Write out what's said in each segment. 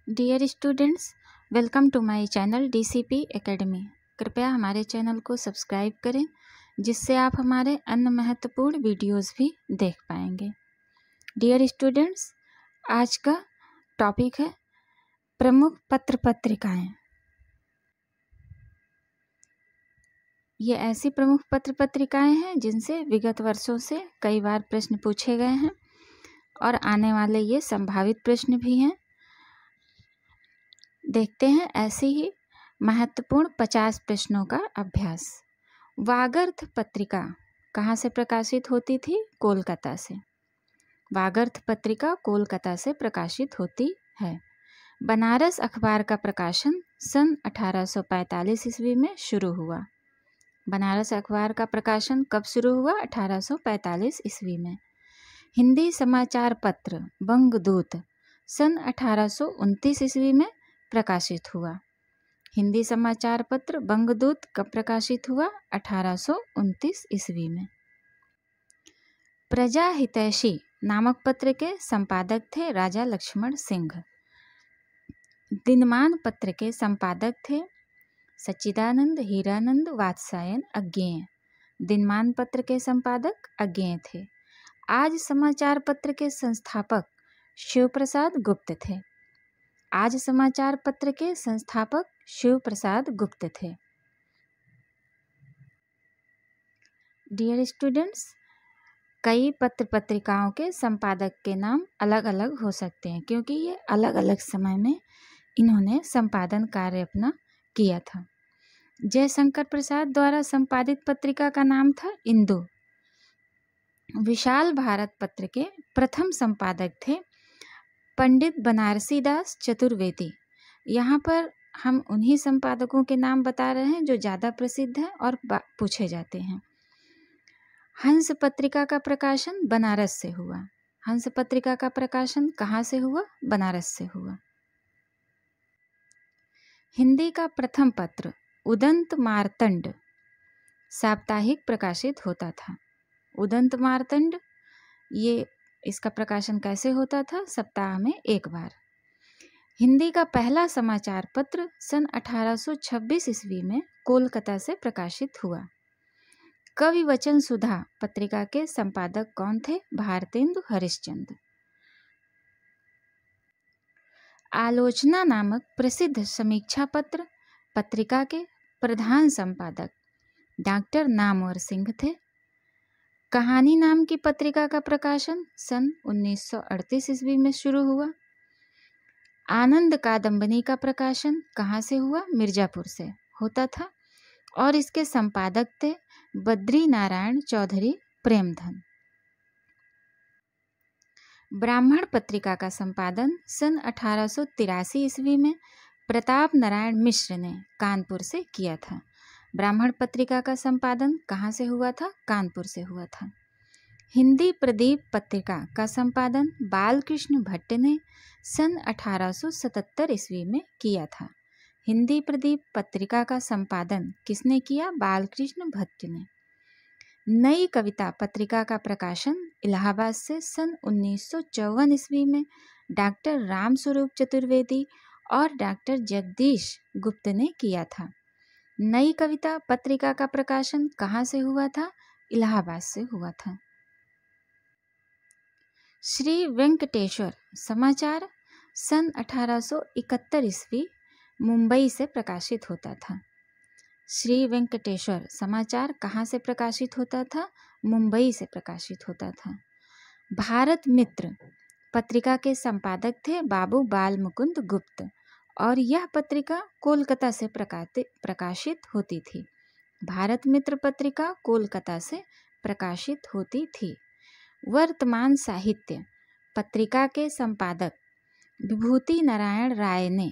Dear students, welcome to my channel DCP academy. कृपया हमारे channel को सब्सक्राइब करें जिससे आप हमारे अन्य महत्वपूर्ण वीडियोस भी देख पाएंगे। डियर स्टूडेंट्स, आज का टॉपिक है प्रमुख पत्र पत्रिकाएं। ये ऐसी प्रमुख पत्र पत्रिकाएं हैं जिनसे विगत वर्षों से कई बार प्रश्न पूछे गए हैं और आने वाले ये संभावित प्रश्न भी हैं। देखते हैं ऐसे ही महत्वपूर्ण 50 प्रश्नों का अभ्यास। वागर्थ पत्रिका कहाँ से प्रकाशित होती थी? कोलकाता से। वागर्थ पत्रिका कोलकाता से प्रकाशित होती है। बनारस अखबार का प्रकाशन सन 1845 ईस्वी में शुरू हुआ। बनारस अखबार का प्रकाशन कब शुरू हुआ? 1845 ईस्वी में। हिंदी समाचार पत्र बंगदूत सन 1829 ईस्वी में प्रकाशित हुआ। हिंदी समाचार पत्र बंगदूत कब प्रकाशित हुआ? 1829 ईस्वी में। प्रजा हितैषी नामक पत्र के संपादक थे राजा लक्ष्मण सिंह। दिनमान पत्र के संपादक थे सच्चिदानंद हीरानंद वात्स्यायन अज्ञेय। दिनमान पत्र के संपादक अज्ञेय थे। आज समाचार पत्र के संस्थापक शिव प्रसाद गुप्त थे। आज समाचार पत्र के संस्थापक शिव प्रसाद गुप्त थे। डियर स्टूडेंट्स, कई पत्र पत्रिकाओं के संपादक के नाम अलग अलग हो सकते हैं क्योंकि ये अलग अलग समय में इन्होंने संपादन कार्य अपना किया था। जयशंकर प्रसाद द्वारा संपादित पत्रिका का नाम था इंदु। विशाल भारत पत्र के प्रथम संपादक थे पंडित बनारसी दास चतुर्वेदी। यहाँ पर हम उन्हीं संपादकों के नाम बता रहे हैं जो ज़्यादा प्रसिद्ध हैं और पूछे जाते हैं। हंस पत्रिका का प्रकाशन बनारस से हुआ। हंस पत्रिका का प्रकाशन कहाँ से हुआ? बनारस से हुआ। हिंदी का प्रथम पत्र उदंत मार्तंड साप्ताहिक प्रकाशित होता था। उदंत मार्तंड, ये इसका प्रकाशन कैसे होता था? सप्ताह में एक बार। हिंदी का पहला समाचार पत्र सन 1826 ईस्वी में कोलकाता से प्रकाशित हुआ। कवि वचन सुधा पत्रिका के संपादक कौन थे? भारतेंदु हरिश्चंद्र। आलोचना नामक प्रसिद्ध समीक्षा पत्र पत्रिका के प्रधान संपादक डॉक्टर नामवर सिंह थे। कहानी नाम की पत्रिका का प्रकाशन सन 1938 ईस्वी में शुरू हुआ। आनंद कादम्बनी का प्रकाशन कहाँ से हुआ? मिर्जापुर से होता था और इसके संपादक थे बद्री नारायण चौधरी प्रेमधन। ब्राह्मण पत्रिका का संपादन सन 1883 ईस्वी में प्रताप नारायण मिश्र ने कानपुर से किया था। ब्राह्मण पत्रिका का संपादन कहाँ से हुआ था? कानपुर से हुआ था। हिंदी प्रदीप पत्रिका का संपादन बालकृष्ण भट्ट ने सन 1877 ईस्वी में किया था। हिंदी प्रदीप पत्रिका का संपादन किसने किया? बालकृष्ण भट्ट ने। नई कविता पत्रिका का प्रकाशन इलाहाबाद से सन 1954 ईस्वी में डॉक्टर रामस्वरूप चतुर्वेदी और डॉक्टर जगदीश गुप्त ने किया था। नई कविता पत्रिका का प्रकाशन कहाँ से हुआ था? इलाहाबाद से हुआ था। श्री वेंकटेश्वर समाचार सन 1871 ईस्वी मुंबई से प्रकाशित होता था। श्री वेंकटेश्वर समाचार कहाँ से प्रकाशित होता था? मुंबई से प्रकाशित होता था। भारत मित्र पत्रिका के संपादक थे बाबू बाल मुकुंद गुप्त और यह पत्रिका कोलकाता से प्रकाशित होती थी। भारत मित्र पत्रिका कोलकाता से प्रकाशित होती थी। वर्तमान साहित्य पत्रिका के संपादक विभूति नारायण राय ने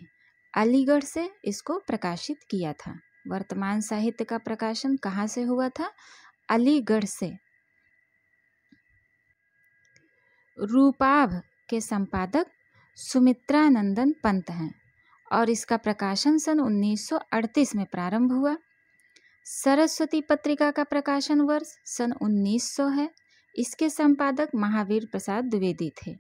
अलीगढ़ से इसको प्रकाशित किया था। वर्तमान साहित्य का प्रकाशन कहाँ से हुआ था? अलीगढ़ से। रूपाभ के संपादक सुमित्रानंदन पंत हैं और इसका प्रकाशन सन 1938 में प्रारंभ हुआ। सरस्वती पत्रिका का प्रकाशन वर्ष सन 1900 है। इसके संपादक महावीर प्रसाद द्विवेदी थे।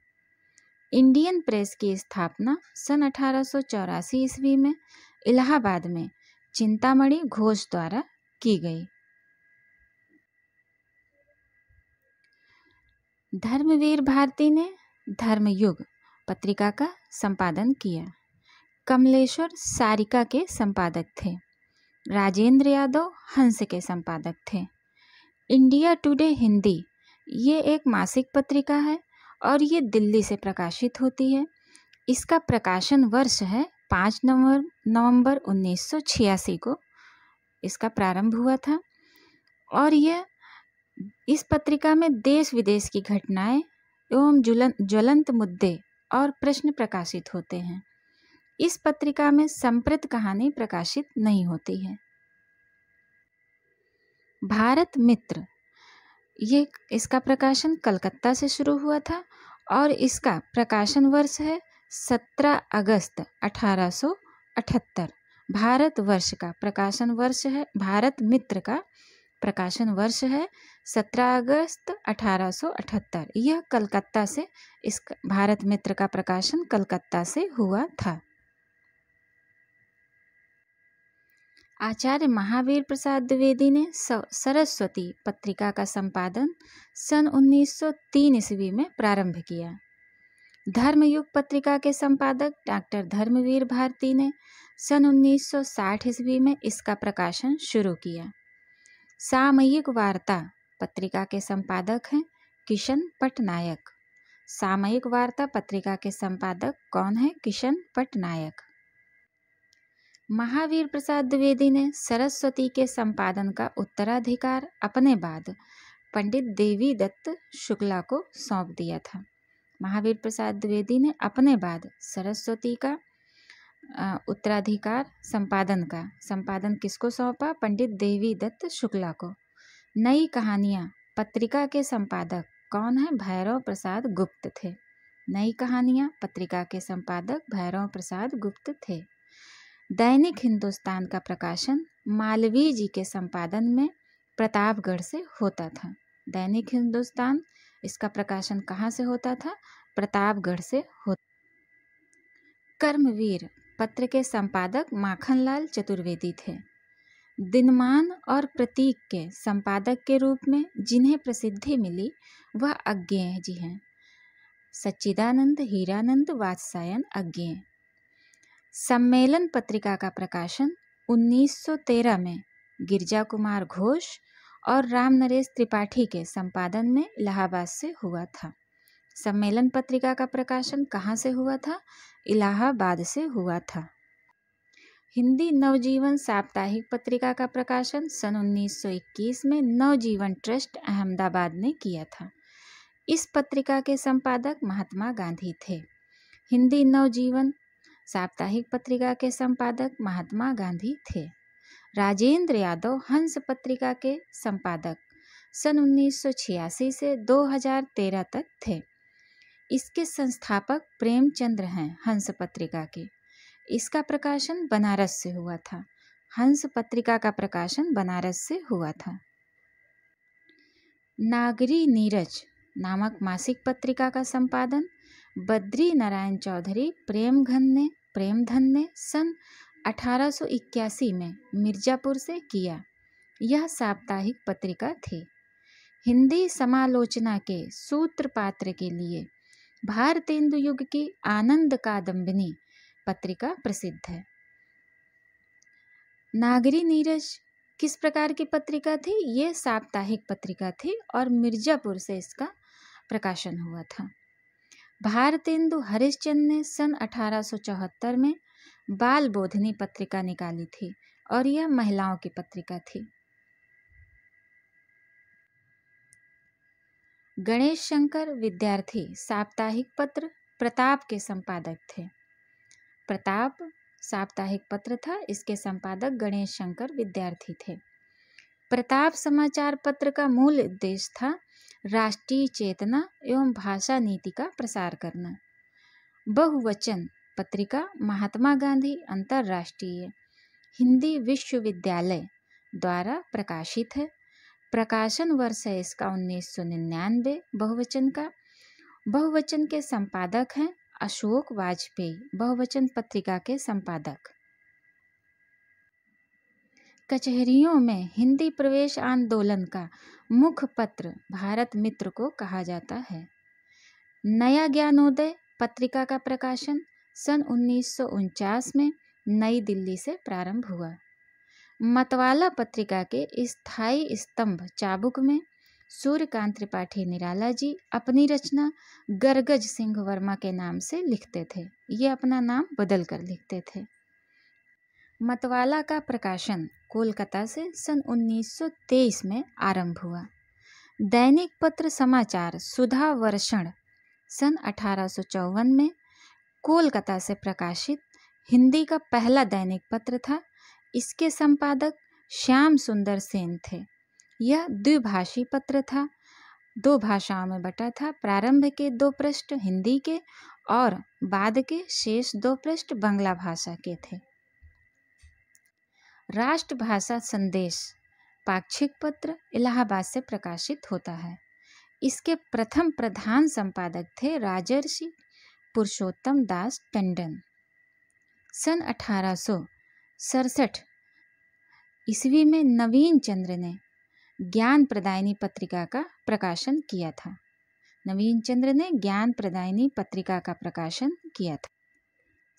इंडियन प्रेस की स्थापना सन 1884 ईस्वी में इलाहाबाद में चिंतामणि घोष द्वारा की गई। धर्मवीर भारती ने धर्मयुग पत्रिका का संपादन किया। कमलेश्वर सारिका के संपादक थे। राजेंद्र यादव हंस के संपादक थे। इंडिया टुडे हिंदी ये एक मासिक पत्रिका है और ये दिल्ली से प्रकाशित होती है। इसका प्रकाशन वर्ष है 5 नवंबर 1986 को इसका प्रारंभ हुआ था और यह इस पत्रिका में देश विदेश की घटनाएं एवं ज्वलंत मुद्दे और प्रश्न प्रकाशित होते हैं। इस पत्रिका में संप्रत कहानी प्रकाशित नहीं होती है। भारत मित्र ये इसका प्रकाशन कलकत्ता से शुरू हुआ था और इसका प्रकाशन वर्ष है 17 अगस्त 1878। भारत वर्ष का प्रकाशन वर्ष है, भारत मित्र का प्रकाशन वर्ष है 17 अगस्त 1878। यह कलकत्ता से इस भारत मित्र का प्रकाशन कलकत्ता से हुआ था। आचार्य महावीर प्रसाद द्विवेदी ने सरस्वती पत्रिका का संपादन सन 1903 ईस्वी में प्रारंभ किया। धर्मयुग पत्रिका के संपादक डॉक्टर धर्मवीर भारती ने सन 1960 ईस्वी में इसका प्रकाशन शुरू किया। सामयिक वार्ता पत्रिका के संपादक हैं किशन पटनायक। सामयिक वार्ता पत्रिका के संपादक कौन है? किशन पटनायक। महावीर प्रसाद द्विवेदी ने सरस्वती के संपादन का उत्तराधिकार अपने बाद पंडित देवी दत्त शुक्ला को सौंप दिया था। महावीर प्रसाद द्विवेदी ने अपने बाद सरस्वती का उत्तराधिकार संपादन किसको सौंपा? पंडित देवी दत्त शुक्ला को। नई कहानियाँ पत्रिका के संपादक कौन है? भैरव प्रसाद गुप्त थे। नई कहानियाँ पत्रिका के संपादक भैरव प्रसाद गुप्त थे। दैनिक हिंदुस्तान का प्रकाशन मालवीय जी के संपादन में प्रतापगढ़ से होता था। दैनिक हिंदुस्तान इसका प्रकाशन कहाँ से होता था? प्रतापगढ़ से होता। कर्मवीर पत्र के संपादक माखनलाल चतुर्वेदी थे। दिनमान और प्रतीक के संपादक के रूप में जिन्हें प्रसिद्धि मिली वह अज्ञेय जी हैं। सच्चिदानंद हीरानंद वात्सायन अज्ञेय। सम्मेलन पत्रिका का प्रकाशन 1913 में गिरजा कुमार घोष और राम नरेश त्रिपाठी के संपादन में इलाहाबाद से हुआ था। सम्मेलन पत्रिका का प्रकाशन कहाँ से हुआ था? इलाहाबाद से हुआ था। हिंदी नवजीवन साप्ताहिक पत्रिका का प्रकाशन सन 1921 में नवजीवन ट्रस्ट अहमदाबाद ने किया था। इस पत्रिका के संपादक महात्मा गांधी थे। हिंदी नवजीवन साप्ताहिक पत्रिका के संपादक महात्मा गांधी थे। राजेंद्र यादव हंस पत्रिका के संपादक सन 1986 से 2013 तक थे। इसके संस्थापक प्रेमचंद्र हैं हंस पत्रिका के। इसका प्रकाशन बनारस से हुआ था। हंस पत्रिका का प्रकाशन बनारस से हुआ था। नागरी नीरज नामक मासिक पत्रिका का संपादन बद्री नारायण चौधरी प्रेमधन ने सन 1881 में मिर्जापुर से किया। यह साप्ताहिक पत्रिका थी। हिंदी समालोचना के सूत्रपात्र के लिए भारतेंदु युग की आनंद कादम्बिनी पत्रिका प्रसिद्ध है। नागरी नीरज किस प्रकार की पत्रिका थी? ये साप्ताहिक पत्रिका थी और मिर्जापुर से इसका प्रकाशन हुआ था। भारतेंदु हरिश्चंद्र ने सन 1874 में बाल बोधनी पत्रिका निकाली थी और यह महिलाओं की पत्रिका थी। गणेश शंकर विद्यार्थी साप्ताहिक पत्र प्रताप के संपादक थे। प्रताप साप्ताहिक पत्र था, इसके संपादक गणेश शंकर विद्यार्थी थे। प्रताप समाचार पत्र का मूल उद्देश्य था राष्ट्रीय चेतना एवं भाषा नीति का प्रसार करना। बहुवचन पत्रिका महात्मा गांधी अंतर्राष्ट्रीय हिंदी विश्वविद्यालय द्वारा प्रकाशित है। प्रकाशन वर्ष है इसका 1999। बहुवचन के संपादक हैं अशोक वाजपेयी बहुवचन पत्रिका के संपादक। कचहरियों में हिंदी प्रवेश आंदोलन का मुख्य पत्र भारत मित्र को कहा जाता है। नया ज्ञानोदय पत्रिका का प्रकाशन सन 1949 में नई दिल्ली से प्रारंभ हुआ। मतवाला पत्रिका के स्थायी स्तंभ चाबुक में सूर्यकांत त्रिपाठी निराला जी अपनी रचना गरगज सिंह वर्मा के नाम से लिखते थे। ये अपना नाम बदल कर लिखते थे। मतवाला का प्रकाशन कोलकाता से सन 1923 में आरंभ हुआ। दैनिक पत्र समाचार सुधा वर्षण सन 1854 में कोलकाता से प्रकाशित हिंदी का पहला दैनिक पत्र था। इसके संपादक श्याम सुंदर सेन थे। यह द्विभाषी पत्र था, 2 भाषाओं में बटा था। प्रारंभ के 2 पृष्ठ हिंदी के और बाद के शेष 2 पृष्ठ बांग्ला भाषा के थे। राष्ट्रभाषा संदेश पाक्षिक पत्र इलाहाबाद से प्रकाशित होता है। इसके प्रथम प्रधान संपादक थे राजर्षि पुरुषोत्तम दास टंडन। सन 1867 ईस्वी में नवीन चंद्र ने ज्ञान प्रदायिनी पत्रिका का प्रकाशन किया था। नवीन चंद्र ने ज्ञान प्रदायिनी पत्रिका का प्रकाशन किया था।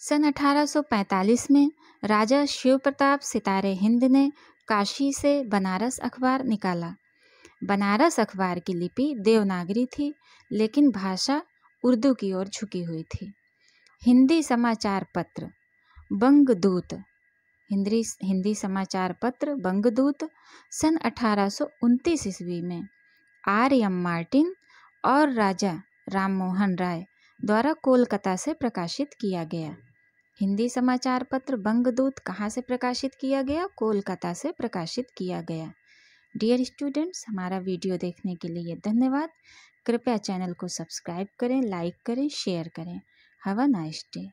सन 1845 में राजा शिव प्रताप सितारे हिंद ने काशी से बनारस अखबार निकाला। बनारस अखबार की लिपि देवनागरी थी, लेकिन भाषा उर्दू की ओर झुकी हुई थी। हिंदी समाचार पत्र बंगदूत हिंदी समाचार पत्र बंगदूत सन 1829 ईस्वी में R.M. मार्टिन और राजा राममोहन राय द्वारा कोलकाता से प्रकाशित किया गया। हिंदी समाचार पत्र बंगदूत कहाँ से प्रकाशित किया गया? कोलकाता से प्रकाशित किया गया। डियर स्टूडेंट्स, हमारा वीडियो देखने के लिए धन्यवाद। कृपया चैनल को सब्सक्राइब करें, लाइक करें, शेयर करें। Have a nice day.